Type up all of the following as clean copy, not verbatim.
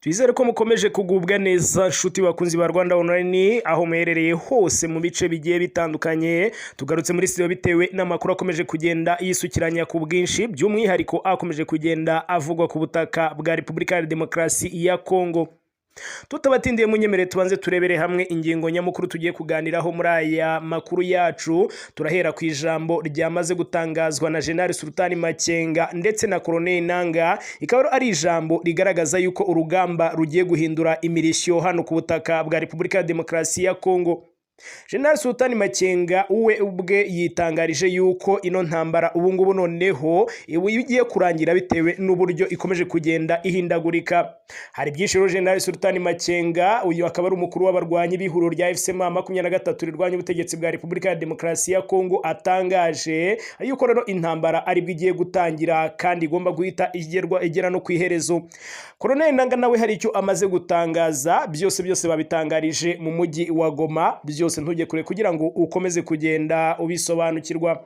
Twizere ko mukomeje kugubwa neza nshuti bakunzi ba Rwanda Online aho muherereye hose mu bice bigiye bitandukanye. Tugarutse muri studio bitewe n'amakuru akomeje kugenda yisukiranya ku bwinshi, by'umwihariko akomeje kugenda avugwa ku butaka bwa Repubulika ya Demokarasi ya Kongo. Tutabatindiye munyemere tubanze turebere hamwe ingingo nyamukuru tugiye kuganiraho muri aya makuru yacu. Turahera ku ijambo ryamaze gutangazwa na General Sultani Makenga ndetse na Colonel Nanga, ikaba ari ijambo rigaragaza yuko urugamba rugiye guhindura imirishyo hano ku butaka bwa Repubulika ya Demokarasi ya Kongo. General Sultani Makenga uwe ubwe yitangarije yuko ino ntambara ubu ngubu noneho igiye kurangira bitewe n'uburyo ikomeje kugenda ihindagurika. Hari byinshi rero General Sultani Makenga, uyu akaba ari umukuru w'abarwanyi b'ihuriro rya FCM23 rirwanya ubutegetsi bwa Repubulika ya Demokarasi ya Kongo, atangaje yuko rero intambara ari bwigiye gutangira kandi igomba guhita igera no kwiherezo. Colonel Nanga nawe hari icyo amaze gutangaza, byose babitangarije mu mujyi wa Goma. Byose ntujye kure kugira ngo ukomeze kugenda ubisobanukirwa.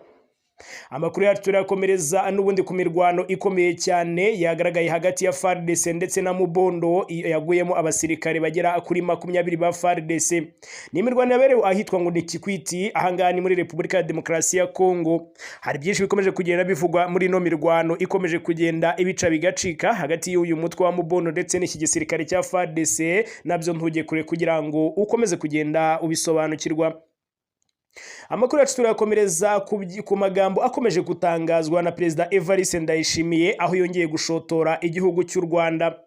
Amakuru yacu turakomereza n'ubundi ku mirwano ikomeye cyane yagaragaye hagati ya FARDC ndetse na Mubondo, yaguyemo abasirikare bagera kuri 20 ba FARDC. Ni imirwano yaberewe ahitwa ngo ni Kikwiti, ahangani muri Repubulika ya Demokarasi ya Kongo. Hari byinshi bikomeje kugenda bivugwa muri no mirwano ikomeje kugenda ibica bigacika hagati y'uyu mutwe wa Mubondo ndetse n'iki gisirikare cya FARDC. Nabyo ntujye kure kugira ngo ukomeze kugenda ubisobanukirwa. Amakuru yacu turakomereza ku magambo akomeje gutangazwa na Perezida Evariste Ndayishimiye aho yongeye gushotora igihugu cy'u Rwanda.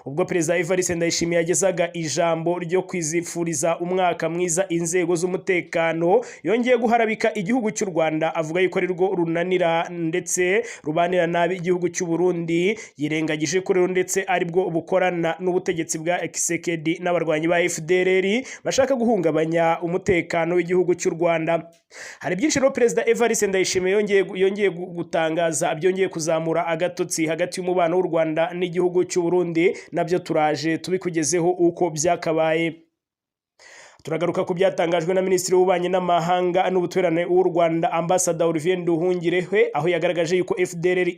Ubwo Perezida Evariste Ndayishimiye yagezaga ijambo ryo kwizifuriza umwaka mwiza inzego z'umutekano, yongeye guharabika igihugu cy'u Rwanda avuga yuko ari rwo runanira ndetse rubanira nabi igihugu cy'u Burundi. Yirengagije ko rero ndetse ari bwo bukorana n'ubutegetsi bwa Kisekedi n'abarwanyi ba FDLR bashaka guhungabanya umutekano w'igihugu cy'u Rwanda. Hari byinshi rero Perezida Evariste Ndayishimiye yongeye gutangaza, byongeye kuzamura agatotsi hagati y'umubano w'u Rwanda n'igihugu cy'u Burundi. Nabyo turaje tubikugezeho uko byakabaye. Turagaruka ku byatangajwe na Minisitiri w'Ububanyi n'Amahanga n'Ubutwererane w'u Rwanda Ambassador Olivier Nduhungirehe, aho yagaragaje yuko FDLR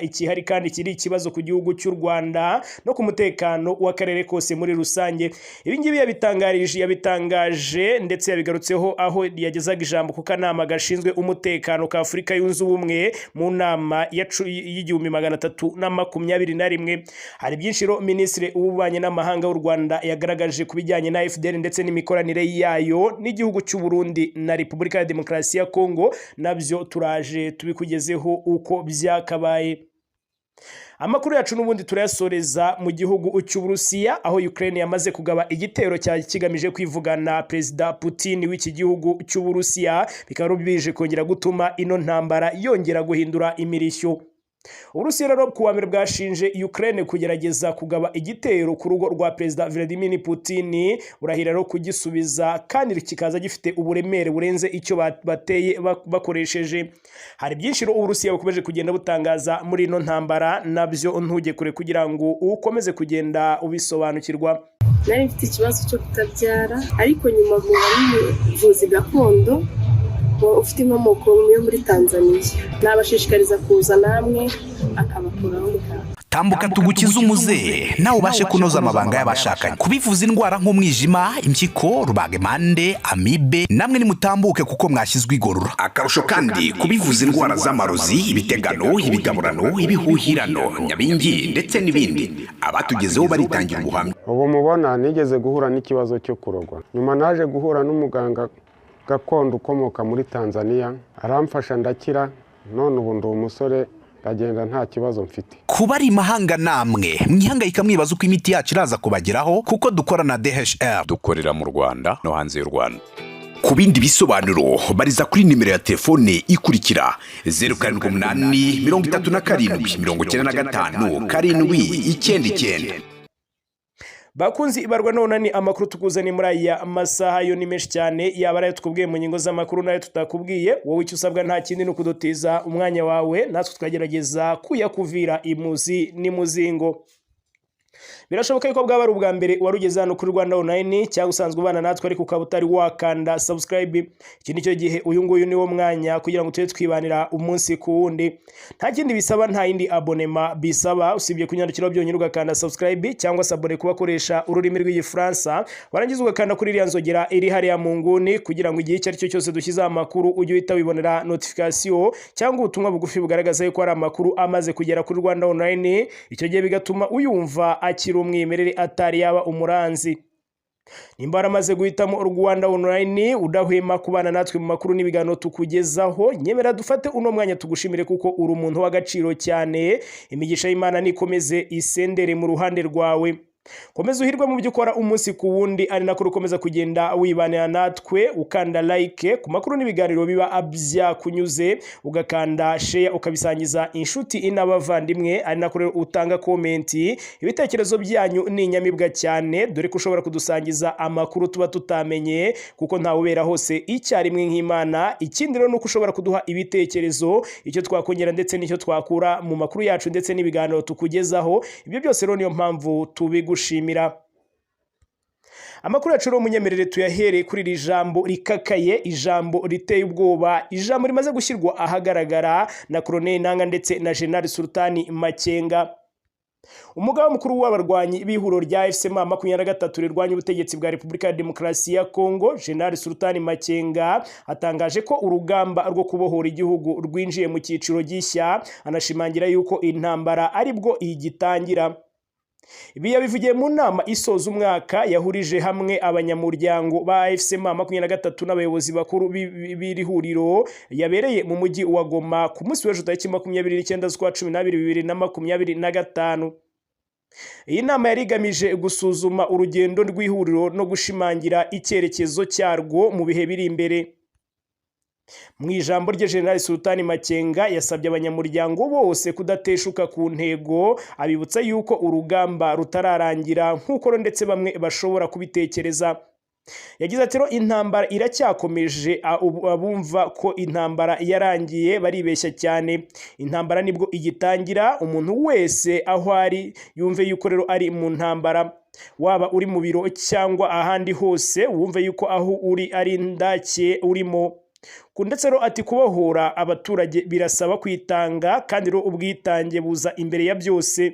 ikihari kandi kiri ikibazo ku gihugu cy'u Rwanda no ku mutekano w'akarere kose muri rusange. Ibi ngibi yabitangaje ndetse yabigarutseho aho yagezaga ijambo ku kanama gashinzwe umutekano ka Afurika yunze ubumwe mu nama y'igihumbi 321. Hari byinshi rero Minisitiri w'Ububanyi n'Amahanga w'u Rwanda yagaragaje kubijyanye na FDLR ndetse n'imikoranire yayo n'igihugu cy'u Burundi na Repubulika ya Demokarasi ya Kongo. Nabyo turaje tubikugezeho uko byakabaye. Amakuru yacu n'ubundi turayasoreza mu gihugu cy'u Burusiya aho Ukraine yamaze kugaba igitero kigamije kwivugana Perezida Putin w'iki gihugu cy'u Burusiya, bikaba bije kongera gutuma ino ntambara yongera guhindura imirishyo. Uburusiya rero kuwa mbere bwashinje Ukraine kugerageza kugaba igitero ku rugo rwa Perezida Vladimir Putin, burahira rero kugisubiza kandi kikaza gifite uburemere burenze icyo bateye bakoresheje. Hari byinshi rero Uburusiya bukomeje kugenda butangaza muri ino ntambara, nabyo ntujye kure kugira ngo ukomeze kugenda ubisobanukirwa. Nari mfite ikibazo cyo kutabyara, ariko nyuma y'ubuvuzi gakondo ufite inkomoko yo muri Tanzania, nabashishikariza kuza namwe akabakuraho mukaba. Tambuka tugukiza umuze nawe ubashe kunoza amabanga y'abashakanye, kubivuza indwara nk'umwijima, impyiko, rubagemande, amibe, namwe nimutambuke kuko mwashyizwe igorora. Akarusho kandi kubivuza indwara z'amarozi, ibitegano, ibigaburano, ibihuhirano, nyabingi ndetse n'ibindi. Abatugezeho baritangira ubuhamya. Ubu mubona nigeze guhura n'ikibazo cyo kurogwa, nyuma naje guhura n'umuganga gakondo ukomoka muri Tanzania, aramfasha ndakira, none ubu ndi umusore ndagenda nta kibazo mfite. Kuba ari mahanga namwe mwihangayika mwibaza uko imiti yacu iraza kubageraho, kuko dukora na DHL, dukorera mu Rwanda no hanze y'u Rwanda. Ku bindi bisobanuro bariza kuri nimero ya telefone ikurikira 0787 Bakunzi ibarwa none ni amakuru tukuzani muri aya masaha yo ni menshi cyane, yabaraye tukubwiye mu nyingo z'amakuru nayo tutakubwiye. Wowe icyo usabwa nta kindi no kudutiza umwanya wawe, natwe tukagerageza kuyakuvira imuzi ni muzingo. Birashoboka ko bwaba ari ubwa mbere warugeze hano kuri Rwanda Online cyangwa usanzwe ubana natwe ariko ukaba utari wakanda subscribe. Iki nicyo gihe uyu nguyu niwo mwanya kugira ngo tujye twibanira umunsi ku wundi. Nta kindi bisaba, nta yindi abonema bisaba usibye kunyandikira byonyine ugakanda subscribe cyangwa se abone kubakoresha ururimi rw'igifaransa, warangiza ugakanda kuri iriya nzogera iri hariya mu nguni kugira ngo igihe icyo ari cyo cyose dushyize amakuru ujye uhita wibonera notification cyangwa ubutumwa bugufi bugaragaza yuko ari amakuru amaze kugera kuri Rwanda Online. Icyo gihe bigatuma uyumva akiri umwimerere atari yaba umuranzi. Nimba waramaze guhitamo Rwanda Online udahwema kubana natwe mu makuru n'ibiganiro tukugezaho, nyemera dufate uno mwanya tugushimire kuko uri umuntu w'agaciro cyane. Imigisha y'Imana nikomeze isendere mu ruhande rwawe. Komeza uhirwe mu byo ukora umunsi ku wundi, ari nako ukomeza kugenda wibanira natwe, ukanda like ku makuru n'ibiganiro biba byakunyuze, ugakanda share ukabisangiza inshuti inabavandimwe, ari nako utanga comment. Ibitekerezo byanyu ni inyamibwa cyane, dore ko ushobora kudusangiza amakuru tuba tutamenye kuko ntawe ubera hose icyarimwe nk'Imana. Ikindi rero nuko ushobora kuduha ibitekerezo, icyo twakongera ndetse n'icyo twakura mu makuru yacu ndetse n'ibiganiro tukugezaho. Ibyo byose rero niyo mpamvu tubigushimira. Amakuru yacu rero munyemerere tuyahereye kuri iri jambo rikakaye, ijambo riteye ubwoba, ijambo rimaze gushyirwa ahagaragara na Colonel Nanga ndetse na General Sultani Makenga. Umugaba mukuru w'abarwanyi b'ihuriro rya FCM23 rirwanya ubutegetsi bwa Repubulika ya Demokarasi ya Kongo, General Sultani Makenga atangaje ko urugamba rwo kubohora igihugu rwinjiye mu cyiciro gishya, anashimangira yuko intambara ari bwo igitangira. Ibi yabivugiye mu nama isoza umwaka yahurije hamwe abanyamuryango ba FCM23 n'abayobozi bakuru b'iri huriro yabereye mu mujyi wa Goma ku munsi w'ejo tariki 29 z'ukwa 12 2025. Iyi nama yari igamije gusuzuma urugendo rw'ihuriro no gushimangira icyerekezo cyarwo mu bihe biri imbere. Mu ijambo rye, General Sultani Makenga yasabye abanyamuryango bose kudateshuka ku ntego, abibutsa yuko urugamba rutararangira nk'uko ndetse bamwe bashobora kubitekereza. Yagize ati intambara iracyakomeje, abumva ko intambara yarangiye baribeshya cyane. Intambara nibwo igitangira, umuntu wese aho ari yumve yuko rero ari mu ntambara. Waba uri mu biro cyangwa ahandi hose wumve yuko aho uri ari ndake urimo. Ndetse rero ati kubohora abaturage birasaba kwitanga, kandi rero ubwitange buza imbere ya byose.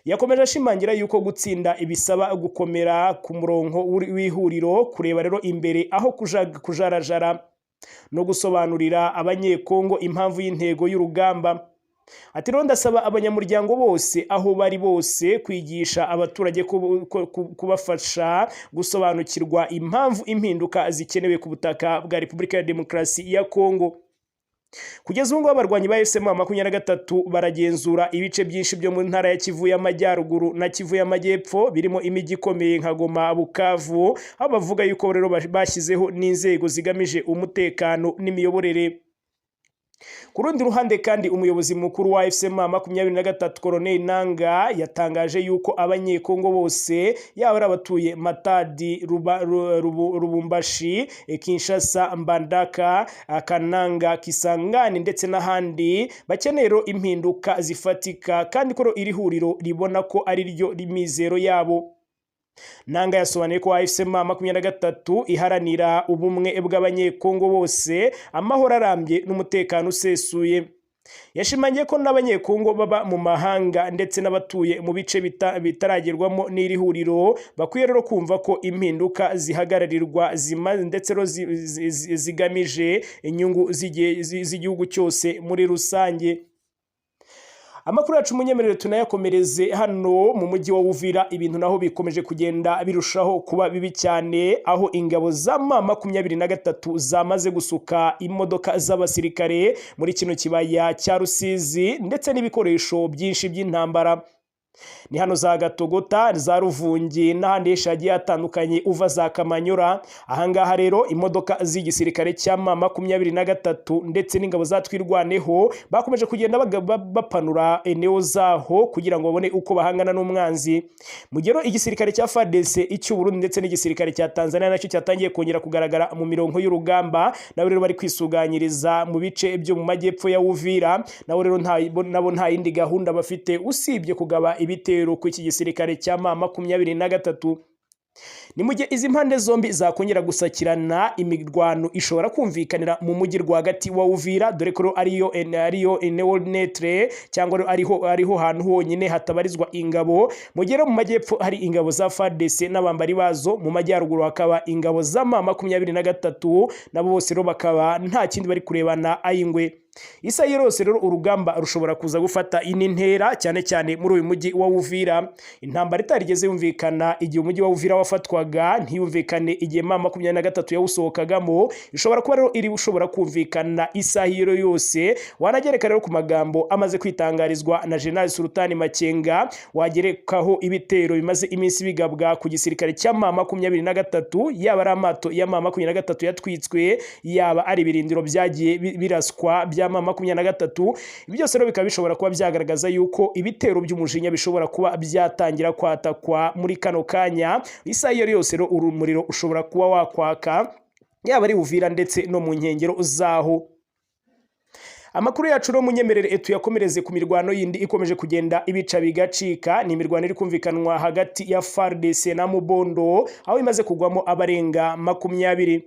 Yakomeje ashimangira yuko gutsinda ibisaba gukomera ku murongo w'ihuriro, kureba rero imbere aho kujarajara no gusobanurira abanyekongo impamvu y'intego y'urugamba. Ati rero ndasaba abanyamuryango bose aho bari bose kwigisha abaturage kubafasha gusobanukirwa impamvu impinduka zikenewe ku butaka bwa Repubulika ya Demokarasi ya Kongo. Kugeza ubu abarwanyi ba FCM23 baragenzura ibice byinshi byo mu ntara ya Kivu y'Amajyaruguru na Kivu y'Amajyepfo birimo imijyi ikomeye nka Goma, Bukavu, aho bavuga yuko rero bashyizeho n'inzego zigamije umutekano n'imiyoborere. Ku rundi ruhande kandi umuyobozi mukuru wa FCM23 Colonel Nanga yatangaje yuko abanyekongo bose yaba ari abatuye Matadi, Lubumbashi, Kinshasa, Mbandaka, Kananga, Kisangani ndetse n'ahandi bakeneye impinduka zifatika, kandi ko iri huriro ribona ko ari ryo rimizero yabo. Nanga yasobanuye ko FCM23 iharanira ubumwe bw'abanyekongo bose, amahoro arambye n'umutekano usesuye. Yashimangiye ko n'abanyekongo baba mu mahanga ndetse n'abatuye mu bice bitaragerwamo n'iri huriro bakwiye rero kumva ko impinduka zihagararirwa ndetse zigamije inyungu z'igihugu cyose muri rusange. Amakuru yacu munyemerere tunayakomereze hano mu mujyi wa Uvira. Ibintu naho bikomeje kugenda birushaho kuba bibi cyane, aho ingabo za M23 zamaze gusuka imodoka z'abasirikare muri kino kibaya cya Rusizi ndetse n'ibikoresho byinshi by'intambara. Ni hano za Gatogota, za Ruvungi n'ahandi henshi hagiye hatandukanye uva za Kamanyura. Ahangaha rero imodoka z'igisirikare cya M23 ndetse n'ingabo zatwirwaneho bakomeje kugenda bapanura eneo zaho kugira ngo babone uko bahangana n'umwanzi. Mu gihe igisirikare cya FARDC, icy'u Burundi ndetse n'igisirikare cya Tanzania nacyo cyatangiye kongera kugaragara mu mirongo y'urugamba, nabo rero bari kwisuganyiriza mu bice byo mu majyepfo ya Uvira. Nabo rero nta yindi gahunda bafite usibye kugaba ibitero ku iki gisirikare cya M23. Ni mu gihe izi mpande zombi zakongera gusakirana, imirwano ishobora kumvikanira mu mujyi rwagati wa Uvira, dore ko ariyo netre cyangwa ariho hantu honyine hatabarizwa ingabo. Mu gihe mu majyepfo hari ingabo za FARDC n'abambari bazo, mu majyaruguru hakaba ingabo za M23, nabo bose rero bakaba nta kindi bari kurebana ayingwe. Isa yose rero urugamba rushobora kuza gufata ini ntera cyane cyane muri uyu mujyi wa Uvira. Intambara itarigeze yumvikana igihe umujyi wa Uvira wafatwaga, ntiyumvikane igihe M23 yawusohokagamo, ishobora kuba rero iri ushobora kumvikana isa yose. Wanagereka rero ku magambo amaze kwitangarizwa na General Sultani Makenga, wagerekaho ibitero bimaze iminsi bigabwa ku gisirikare cya M23, yaba ari amato ya M23 yatwitswe, yaba ari ibirindiro byagiye biraswa bya M23. Ibi byose rero bikaba bishobora kuba byagaragaza yuko ibitero by'umujinya bishobora kuba byatangira kwatakwa muri kano kanya. Isa yose rero urumuriro ushobora kuba wakwaka, yaba ari Uvira ndetse no mu nkengero zaho. Amakuru yacu no munyemerere tuyakomereze ku mirwano yindi ikomeje kugenda ibica bigacika. Ni imirwano iri kumvikanwa hagati ya FARDC na Mubondo, aho imaze kugwamo abarenga 20.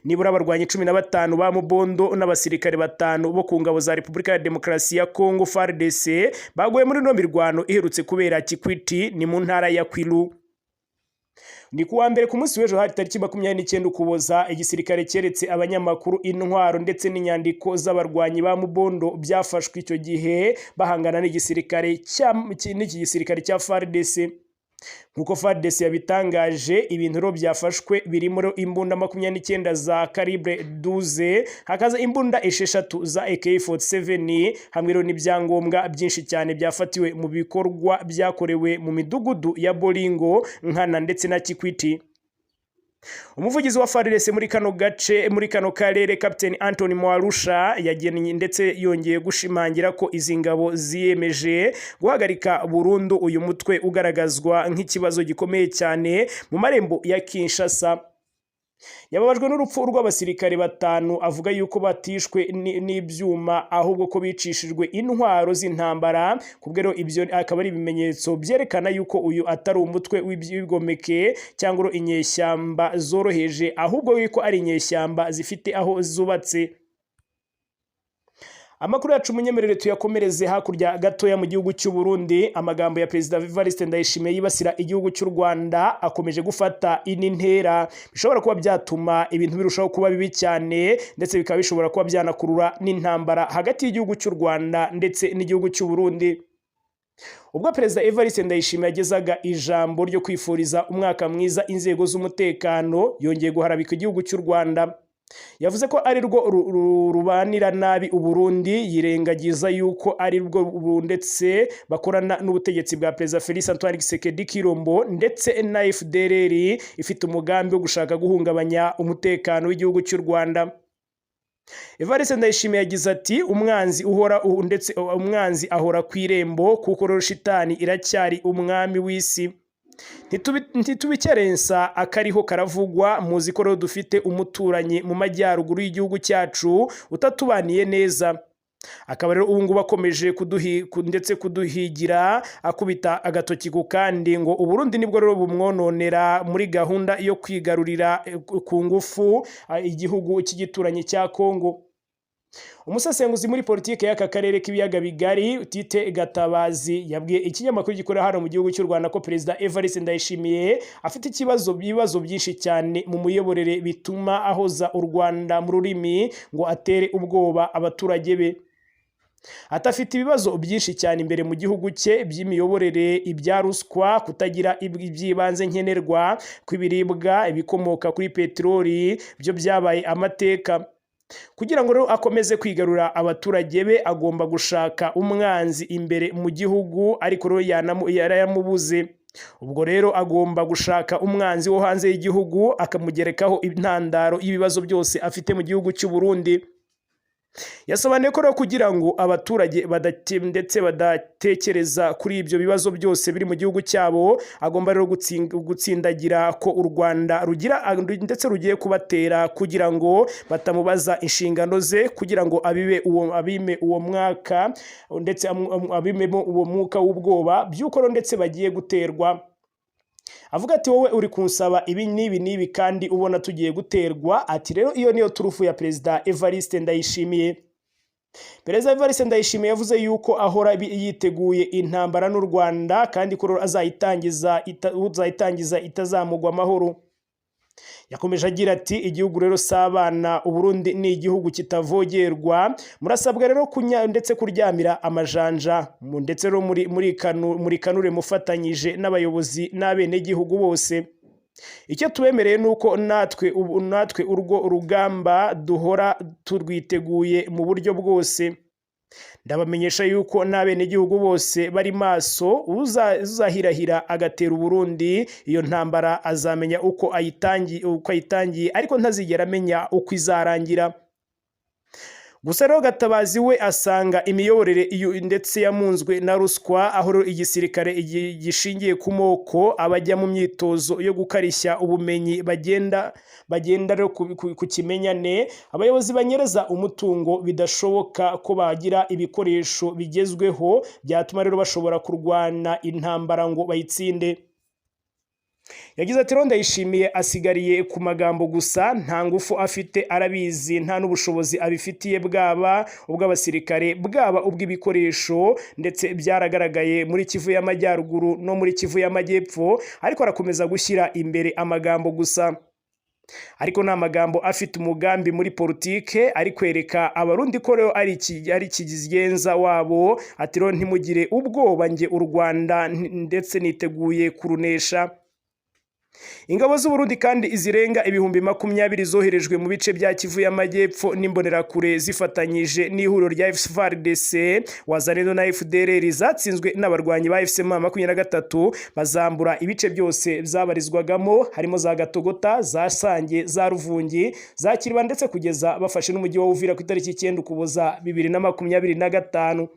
Nibura abarwanyi 15 ba Mubondo n'abasirikare 5 bo ku ngabo za Repubulika ya Demokarasi ya Kongo FARDC baguye muri no mirwano iherutse kubera Kikwiti, ni mu ntara ya Kwilu. Ni kuwa mbere ku munsi w'ejo hari tariki 29 Ukuboza, igisirikare cyeretse abanyamakuru intwaro ndetse n'inyandiko z'abarwanyi ba Mubondo byafashwe icyo gihe bahangana n'igisirikare cya FARDC. Nkuko FARDC yabitangaje, ibintu rero byafashwe birimo imbunda 29 za calibre 12, hakaza imbunda 6 za AK47, hamwe rero n'ibyangombwa byinshi cyane byafatiwe mu bikorwa byakorewe mu midugudu ya Bolingo, Nkana ndetse na Kikwiti. Umuvugizi wa FARDC muri kano karere, Captain Anthony Mwarusha, yagennye ndetse yongeye gushimangira ko izi ngabo ziyemeje guhagarika burundu uyu mutwe ugaragazwa nk'ikibazo gikomeye cyane mu marembo ya Kinshasa. Yababajwe n'urupfu rw'abasirikare 5, avuga yuko batishwe n'ibyuma ahubwo ko bicishijwe intwaro z'intambara. Kubwero ibyo akaba ari ibimenyetso byerekana yuko uyu atari umutwe w'ibyigomeke cyangwa inyeshyamba zoroheje, ahubwo yuko ari inyeshyamba zifite aho zubatse. Amakuru yacu munyemerere tuyakomereze hakurya gatoya mu gihugu cy'u Burundi. Amagambo ya Perezida Evariste Ndayishimiye yibasira igihugu cy'u Rwanda akomeje gufata ini ntera, bishobora kuba byatuma ibintu birushaho kuba bibi cyane, ndetse bikaba bishobora kuba byanakurura n'intambara hagati y'igihugu cy'u Rwanda ndetse n'igihugu cy'u Burundi. Ubwo Perezida Evariste Ndayishimiye yagezaga ijambo ryo kwifuriza umwaka mwiza inzego z'umutekano, yongeye guharabika igihugu cy'u Rwanda. Yavuze ko ari rwo rubanira nabi Uburundi, yirengagiza yuko ari rwo ndetse bakorana n'ubutegetsi bwa Perezida Félix Antoine Tshisekedi Tshilombo ndetse na FDLR ifite umugambi wo gushaka guhungabanya umutekano w'igihugu cy'u Rwanda. Evariste Ndayishimiye yagize ati umwanzi ahora ku irembo, kuko rero shitani iracyari umwami w'isi. Ntitubikerensa akariho karavugwa, muzi ko rero dufite umuturanyi mu majyaruguru y'igihugu cyacu utatubaniye neza. Akaba rero ubu ngubu akomeje kuduhigira akubita agatoki ku kandi ngo Uburundi nibwo rero bumwononera muri gahunda yo kwigarurira ku ngufu igihugu cy'igituranyi cya Kongo. Umusesenguzi muri politike y'aka karere k'ibiyaga bigari Tite Gatabazi yabwiye ikinyamakuru gikorera hano mu gihugu cy'u Rwanda ko Perezida Evariste Ndayishimiye afite ibibazo byinshi cyane mu muyoborere bituma ahoza u Rwanda mu rurimi ngo atere ubwoba abaturage be. Atafite ibibazo byinshi cyane imbere mu gihugu cye by'imiyoborere, ibya ruswa, kutagira ibyibanze nkenerwa, kw'ibiribwa, ibikomoka kuri peteroli, byo byabaye amateka. Kugira ngo rero akomeze kwigarura abaturage be, agomba gushaka umwanzi imbere mu gihugu, ariko rero yaramubuze. Ubwo rero agomba gushaka umwanzi wo hanze y'igihugu akamugerekaho intandaro y'ibibazo byose afite mu gihugu cy'u Burundi. yasobanuye ko kugira ngo abaturage ndetse badatekereza kuri ibyo bibazo byose biri mu gihugu cyabo, agomba rero gutsindagira ko u Rwanda rugira ndetse rugiye kubatera kugira ngo batamubaza inshingano ze, kugira ngo abime uwo mwaka ndetse abimemo uwo mwuka w'ubwoba by'uko ndetse bagiye guterwa. Avuga ati wowe uri kunsaba ibi n'ibi kandi ubona tugiye guterwa. Ati rero iyo niyo turufu ya Perezida Evariste Ndayishimiye. Perezida Evariste Ndayishimiye yavuze yuko ahora yiteguye intambara n'u Rwanda kandi ko azayitangiza itazamugwa amahoro. Yakomeje agira ati igihugu rero sabana Uburundi ni igihugu kitavogerwa, murasabwa rero ndetse kuryamira amajanja ndetse rero muri kanure mufatanyije n'abayobozi n'abene gihugu bose. Icyo tubemereye nuko natwe urwo rugamba duhora turwiteguye mu buryo bwose. Ndabamenyesha yuko n'abene gihugu bose bari maso, uzahirahira agatera Uburundi iyo ntambara azamenya uko ayitangiye ariko ntazigera amenya uko izarangira. Gusa rero Gatabazi we asanga imiyoborere ndetse yamunzwe na ruswa, aho igisirikare gishingiye ku moko abajya mu myitozo yo gukarishya ubumenyi bagenda rero ku kimenyane, abayobozi banyereza umutungo bidashoboka ko bagira ibikoresho bigezweho byatuma rero bashobora kurwana intambara ngo bayitsinde. Yagize ati Ndayishimiye asigariye ku magambo gusa, nta ngufu afite, arabizi, nta n'ubushobozi abifitiye, bwaba ubw'abasirikare bwaba ubw'ibikoresho, ndetse byaragaragaye muri Kivu y'Amajyaruguru no muri Kivu y'Amajyepfo, ariko arakomeza gushyira imbere amagambo gusa. Ariko nta magambo afite umugambi muri politike, ari kwereka abarundi ko rero ari ikigenza wabo. Ati rero ntimugire ubwoba, njye u Rwanda ndetse niteguye kurunesha. Ingabo z'u Burundi kandi izirenga 20,000 zoherejwe mu bice bya Kivu y'Amajyepfo n'imbonerakure zifatanyije n'ihuriro rya FARDC, Wazalendo na FDLR zatsinzwe n'abarwanyi ba FCM23 bazambura ibice byose byabarizwagamo, harimo za Gatogota, za Sange, za Ruvungi, za Kiriba ndetse kugeza bafashe n'umujyi wa Uvira ku itariki 9 Ukuboza 2025.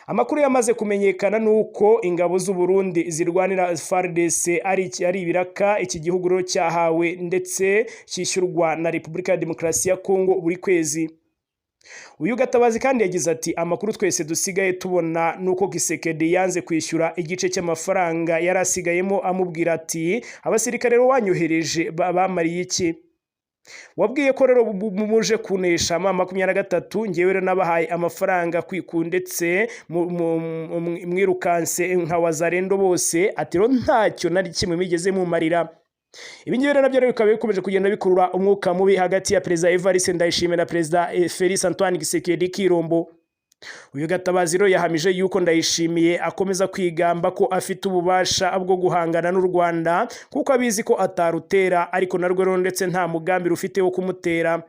Amakuru yamaze kumenyekana nuko ingabo z'u Burundi zirwanira FARDC ari ibiraka iki gihugu rero cyahawe ndetse cyishyurwa na Repubulika ya Demokarasi ya Kongo buri kwezi. Uyu Gatabazi kandi yagize ati amakuru twese dusigaye tubona nuko Kisekedi yanze kwishyura igice cy'amafaranga yari asigayemo, amubwira ati abasirikare rero wanyohereje bamariye iki? Wabwiye ko rero muje kunesha 23, ngewe rero nabahaye amafaranga ndetse mwirukanse nka Wazalendo bose. Ati rero ntacyo nari kimwe migeze mu marira. Ibi ngibi rero nabyo bikaba bikomeje kugenda bikurura umwuka mubi hagati ya Perezida Evariste Ndayishimiye na Perezida Félix Antoine Tshisekedi Tshilombo. Uyu Gatabazi rero yahamije yuko Ndayishimiye akomeza kwigamba ko afite ububasha bwo guhangana n'u Rwanda kuko abizi ko atarutera, ariko narwo rero ndetse nta mugambi rufite wo kumutera.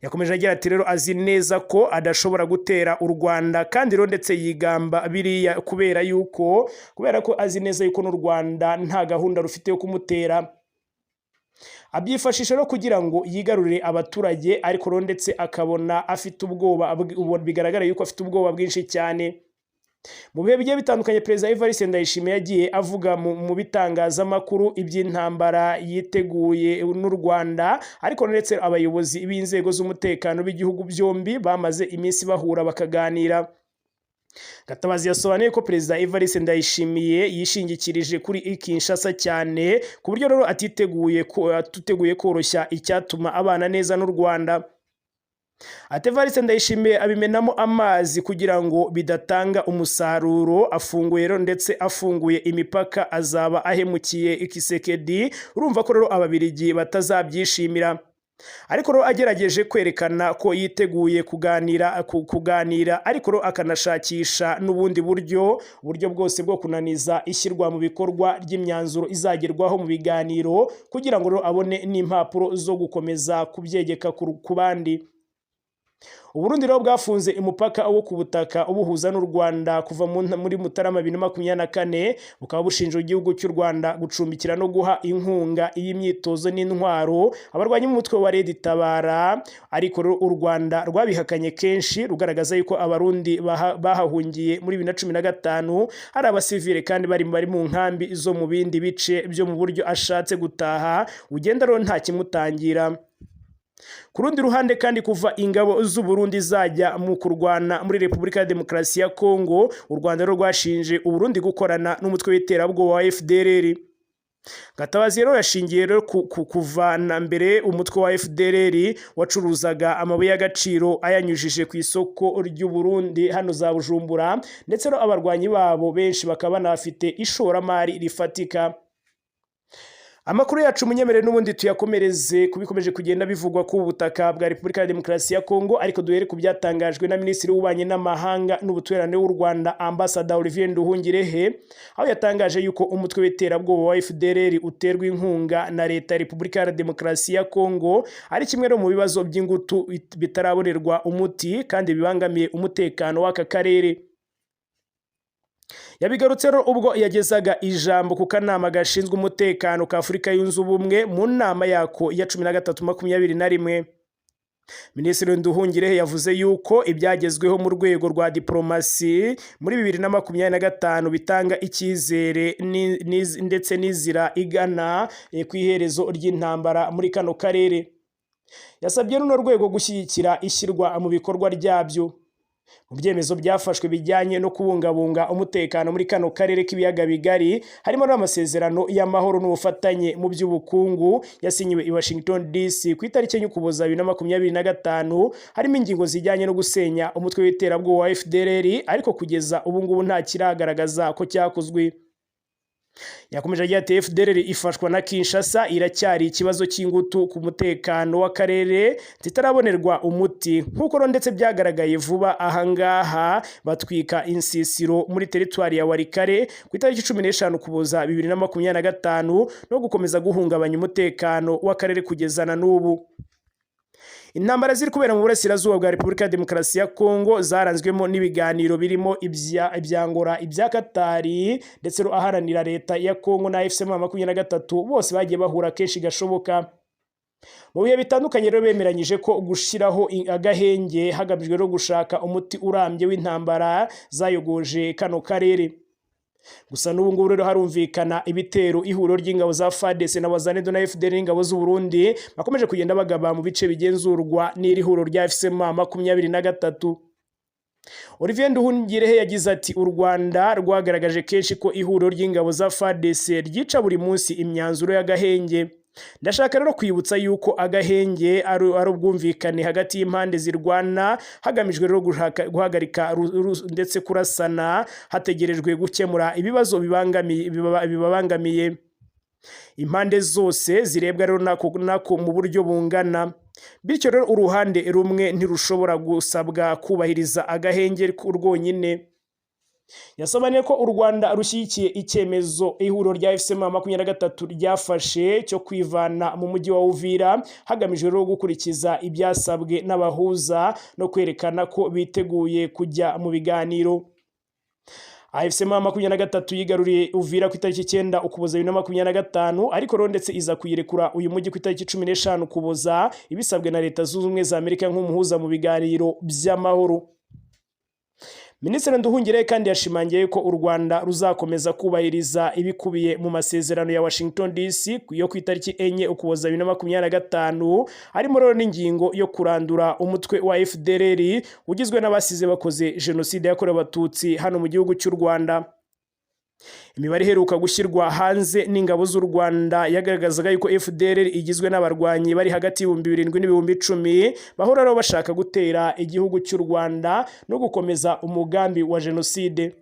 Yakomeje agira ati rero azi neza ko adashobora gutera u Rwanda, kandi rero ndetse yigamba biriya kubera ko azi neza yuko n'u Rwanda nta gahunda rufite yo kumutera. Abyifashisha rero kugira ngo yigarurire abaturage, ariko rero ndetse akabona afite ubwoba, bigaragara yuko afite ubwoba bwinshi cyane. Mu bihe bigiye bitandukanye Perezida Evariste Ndayishimiye yagiye avuga mu bitangazamakuru iby'intambara yiteguye n'u Rwanda, ariko ndetse abayobozi b'inzego z'umutekano b'igihugu byombi bamaze iminsi bahura bakaganira. Gatabazi yasobanuye ko Perezida Evariste Ndayishimiye yishingikirije kuri Kinshasa cyane ku buryo rero atiteguye koroshya icyatuma abana neza n'u Rwanda. Ati Evariste Ndayishimiye abimenamo amazi kugira ngo bidatanga umusaruro, afunguye rero ndetse afunguye imipaka azaba ahemukiye Kisekedi. Urumva ko rero ababirigi batazabyishimira. Ariko rero agerageje kwerekana ko yiteguye kuganira ariko rero akanashakisha n'ubundi buryo bwose bwo kunaniza ishyirwa mu bikorwa ry'imyanzuro izagerwaho mu biganiro, kugira ngo rero abone n'impapuro zo gukomeza kubyegeka ku bandi. Uburundi rero bwafunze umupaka wo ku butaka ubuhuza n'u Rwanda kuva muri Mutarama 2024 bukaba bushinja igihugu cy'u Rwanda gucumbikira no guha inkunga y'imyitozo n'intwaro abarwanyi mu mutwe wa Red Tabara, ariko u Rwanda rwabihakanye kenshi rugaragaza yuko abarundi bahahungiye muri 2015 ari abasivile kandi bari mu nkambi zo mu bindi bice byo mu buryo ashatse gutaha ugenda rero nta kimutangira. Ku rundi ruhande kandi kuva ingabo z'u Burundi zajya mu kurwana muri Repubulika ya Demokarasi ya Kongo, u Rwanda rwashinje u Burundi gukorana n'umutwe w'iterabwoba wa FDLR. Gatabazi rero yashingiye rero kuvana mbere umutwe wa FDLR wacuruzaga amabuye y'agaciro ayanyujije ku isoko ry'u Burundi hano za Bujumbura, ndetse no abarwanyi babo benshi bakaba banafite ishoramari rifatika. Amakuru yacu munyemere n'ubundi tuyakomereze kubikomeje kugenda bivugwa ku butaka bwa Repubulika ya Demokarasi ya Kongo, ariko duhere ku byatangajwe na Minisitiri w'Ububanyi n'Amahanga n'Ubutwererane w'u Rwanda Ambassador Olivier Nduhungirehe, aho yatangaje yuko umutwe w'iterabwoba wa FDLR uterwa inkunga na leta ya Repubulika ya Demokarasi ya Kongo ari kimwe no mu bibazo by'ingutu bitarabonerwa umuti kandi bibangamiye umutekano w'aka karere. Yabigarutse rero ubwo yagezaga ijambo ku kanama gashinzwe umutekano ka Afurika yunze ubumwe mu nama yako ya 1321. Minisitiri Nduhungirehe yavuze yuko ibyagezweho mu rwego rwa diplomasi muri 2025 bitanga icyizere ndetse n'izira igana ku iherezo ry'intambara muri kano karere. Yasabye runo rwego gushyigikira ishyirwa mu bikorwa ryabyo. Mu byemezo byafashwe bijyanye no kubungabunga umutekano muri kano karere k'ibiyaga bigari harimo n'amasezerano y'amahoro n'ubufatanye mu by'ubukungu yasinyiwe i Washington DC ku itariki y'Ukuboza 2025, harimo ingingo zijyanye no gusenya umutwe w'iterabwoba wa FDLR, ariko kugeza ubu ngubu nta kiragaragaza ko cyakozwe. Yakomeje agira ati FDLR ifashwa na Kinshasa iracyari ikibazo cy'ingutu ku mutekano w'akarere zitarabonerwa umuti, nk'uko ndetse byagaragaye vuba ahangaha batwika insisiro muri teritwari ya Warikare ku itariki 15 Ukuboza 2025 no gukomeza guhungabanya umutekano w'akarere kugezana n'ubu. Intambara ziri kubera mu burasirazuba bwa Repubulika ya Demokarasi ya Kongo zaranzwemo n'ibiganiro birimo ibyangora ibya Katari ndetse no aharanira leta ya Kongo na FCM23 bose bagiye bahura kenshi gashoboka. Mu bihe bitandukanye rero bemeranyije ko gushiraho agahenge hagamijwe no gushaka umuti urambye w'intambara zayogoje kano karere. Gusa n'ubu ngubu rero harumvikana ibitero ihuriro ry'ingabo za FARDC na Wazalendo na FDLR ingabo z'u Burundi bakomeje kugenda bagaba mu bice bigenzurwa n'iri huriro rya FCM23. Olivier Nduhungirehe yagize ati u Rwanda rwagaragaje kenshi ko ihuriro ry'ingabo za FARDC ryica buri munsi imyanzuro y'agahenge. Ndashaka rero kwibutsa yuko agahenge ari ubwumvikane hagati y'impande zirwana hagamijwe rero guhagarika ndetse kurasana hategerejwe gukemura ibibazo bibabangamiye. Impande zose zirebwa rero nako mu buryo bungana, bityo rero uruhande rumwe ntirushobora gusabwa kubahiriza agahenge rwonyine. Yasobanuye ko u Rwanda rushyigikiye icyemezo ihuriro rya FCM23 ryafashe cyo kwivana mu mujyi wa Uvira hagamijwe rero gukurikiza ibyasabwe n'abahuza no kwerekana ko biteguye kujya mu biganiro. FCM23 yigaruriye Uvira ku itariki 9 Ukuboza 2025, ariko rero ndetse iza kuyirekura uyu mujyi ku itariki 15 Ukuboza ibisabwe na Leta Zunze Ubumwe za Amerika nk'umuhuza mu biganiro by'amahoro. Minisitiri Nduhungirehe kandi yashimangiye ko u Rwanda ruzakomeza kubahiriza ibikubiye mu masezerano ya Washington DC yo ku itariki 4 Ukuboza 2025, harimo rero n'ingingo yo kurandura umutwe wa FDLR ugizwe n'abasize bakoze jenoside yakorewe Abatutsi hano mu gihugu cy'u Rwanda. Imibare iheruka gushyirwa hanze n'ingabo z'u Rwanda yagaragazaga yuko FDLR igizwe n'abarwanyi bari hagati y'7,000 n'10,000 bahora rero bashaka gutera igihugu cy'u Rwanda no gukomeza umugambi wa jenoside.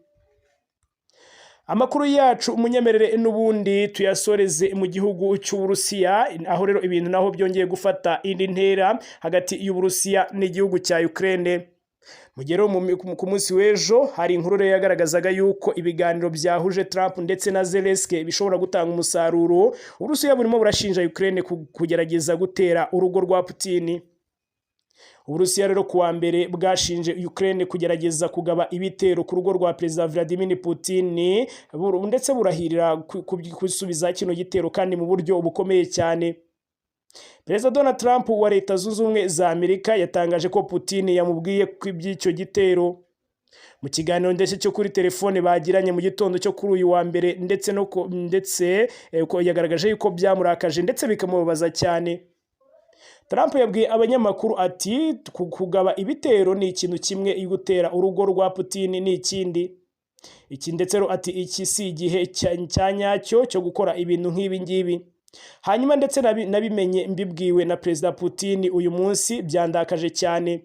Amakuru yacu umunyemerere n'ubundi tuyasoreze mu gihugu cy'Uburusiya, aho rero ibintu naho byongeye gufata indi ntera hagati y'Uburusiya n'igihugu cya Ukraine. Mugero ku munsi w'ejo hari inkuru yagaragazaga yuko ibiganiro byahuje Trump ndetse na Zelensky bishobora gutanga umusaruro. Uburusiya burimo burashinja Ukraine kugerageza gutera urugo rwa Putin. Uburusiya rero kuwa mbere bwashinje Ukraine kugerageza kugaba ibitero ku rugo rwa Perezida Vladimir Putin ndetse burahirira kusubiza kino gitero kandi mu buryo bukomeye cyane. Perezida Donald Trump wa Leta Zunze Ubumwe za Amerika yatangaje ko Putin yamubwiye ko iby'icyo gitero mu kiganiro ndetse cyo kuri telefone bagiranye mu gitondo cyo kuri uyu wa mbere ndetse ko yagaragaje yuko byamurakaje ndetse bikamubabaza cyane. Trump yabwiye abanyamakuru ati kugaba ibitero ni ikintu kimwe, gutera urugo rwa Putin ni ikindi. Iki ndetse ati iki si igihe cyanyacyo cyo gukora ibintu nk'ibi ngibi. Hanyuma ndetse nabimenye mbibwiwe na Perezida Putin uyu munsi, byandakaje cyane.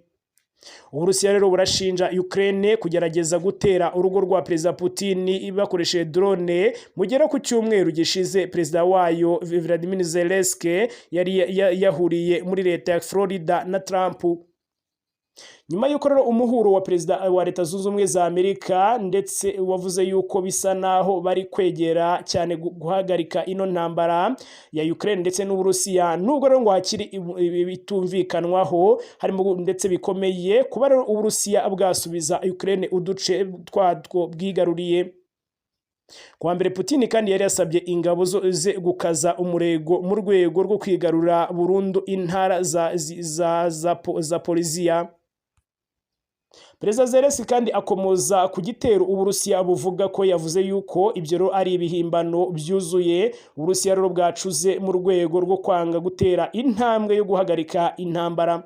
Uburusiya rero burashinja Ukraine kugerageza gutera urugo rwa Perezida Putin bakoresheje drone. Mugera ku cyumweru gishize Perezida wayo Volodymyr Zelensky yari yahuriye muri leta ya Florida na Trump. Nyuma y'uko rero umuhuro wa Perezida wa Leta Zunze Ubumwe za Amerika ndetse wavuze yuko bisa naho bari kwegera cyane guhagarika ino ntambara ya Ukraine ndetse n'Uburusiya, nubwo rero ngo hakiri bitumvikanwaho harimo ndetse bikomeye kuba rero Uburusiya bwasubiza Ukraine uduce twatwo bwigaruriye. Kwa mbere Putin kandi yari yasabye ingabo ze gukaza umurego mu rwego rwo kwigarura burundu intara za Polisia. Perezida Zelensky kandi akomoza ku gitero Uburusiya buvuga ko yavuze yuko ibyo rero ari ibihimbano byuzuye Uburusiya rero bwacuze mu rwego rwo kwanga gutera intambwe yo guhagarika intambara.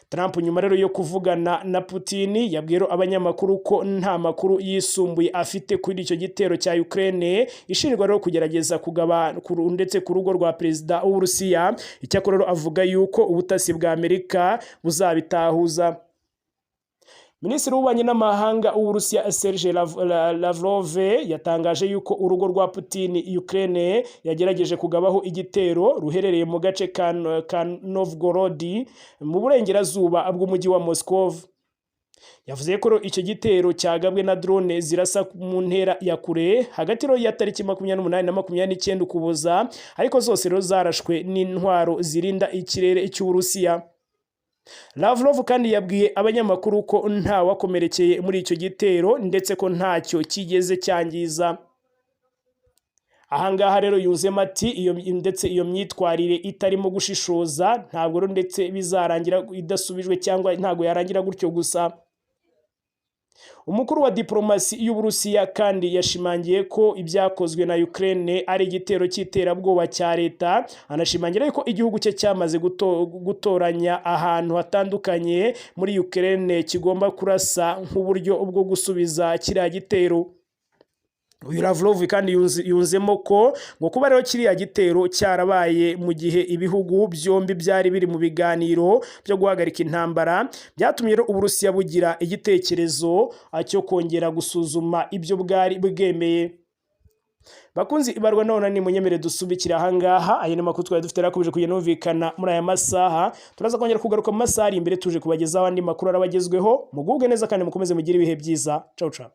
Trump nyuma rero yo kuvugana na Putin yabwiye abanyamakuru ko nta makuru yisumbuye afite kuri icyo gitero cya Ukraine ishinjwa rero kugerageza kugaba ndetse ku rugo rwa Perezida w'Uburusiya. Icyakora rero avuga yuko ubutasi bwa Amerika buzabitahuza. Minisitiri w'ububanyi n'amahanga w'Uburusiya Sergei Lavrov yatangaje yuko urugo rwa Putin Ukraine yagerageje kugabaho igitero ruherereye mu gace ka Novgorod mu burengerazuba bw'umujyi wa Moscow. Yavuze ko icyo gitero cyagabwe na drone zirasa mu ntera ya kure hagati ya tariki 28 na 29 Ukuboza, ariko zose rero zarashwe n'intwaro zirinda ikirere cy'Uburusiya. Lavrov kandi yabwiye abanyamakuru ko nta wakomerekeye muri icyo gitero ndetse ko ntacyo kigeze cyangiza. Ahangaha rero yuzemo ati iyo myitwarire itarimo gushishoza ntabwo rero ndetse bizarangira idasubijwe cyangwa ntabwo yarangira gutyo gusa. Umukuru wa diplomasi y'Uburusiya kandi yashimangiye ko ibyakozwe na Ukraine ari igitero cy'iterabwoba cya leta, anashimangira ko igihugu cye cyamaze gutoranya ahantu hatandukanye muri Ukraine kigomba kurasa nk'uburyo bwo gusubiza kiriya gitero. Uyu Lavrov kandi yunzemo ko ngo kuba rero kiriya gitero cyarabaye mu gihe ibihugu byombi byari biri mu biganiro byo guhagarika intambara, byatumye rero Uburusiya bugira igitekerezo cyo kongera gusuzuma ibyo bwari bwemeye. Bakunzi ibarwa none ni munyemere dusubikira ahangaha. Aya ni makuru twari dufite rakomeje kugenda numvikana muri aya masaha. Turaza kongera kugaruka mu masaha ari imbere tuje kubagezaho andi makuru arabagezweho. Mugubwe neza kandi mukomeze mugire ibihe byiza. Ciao ciao.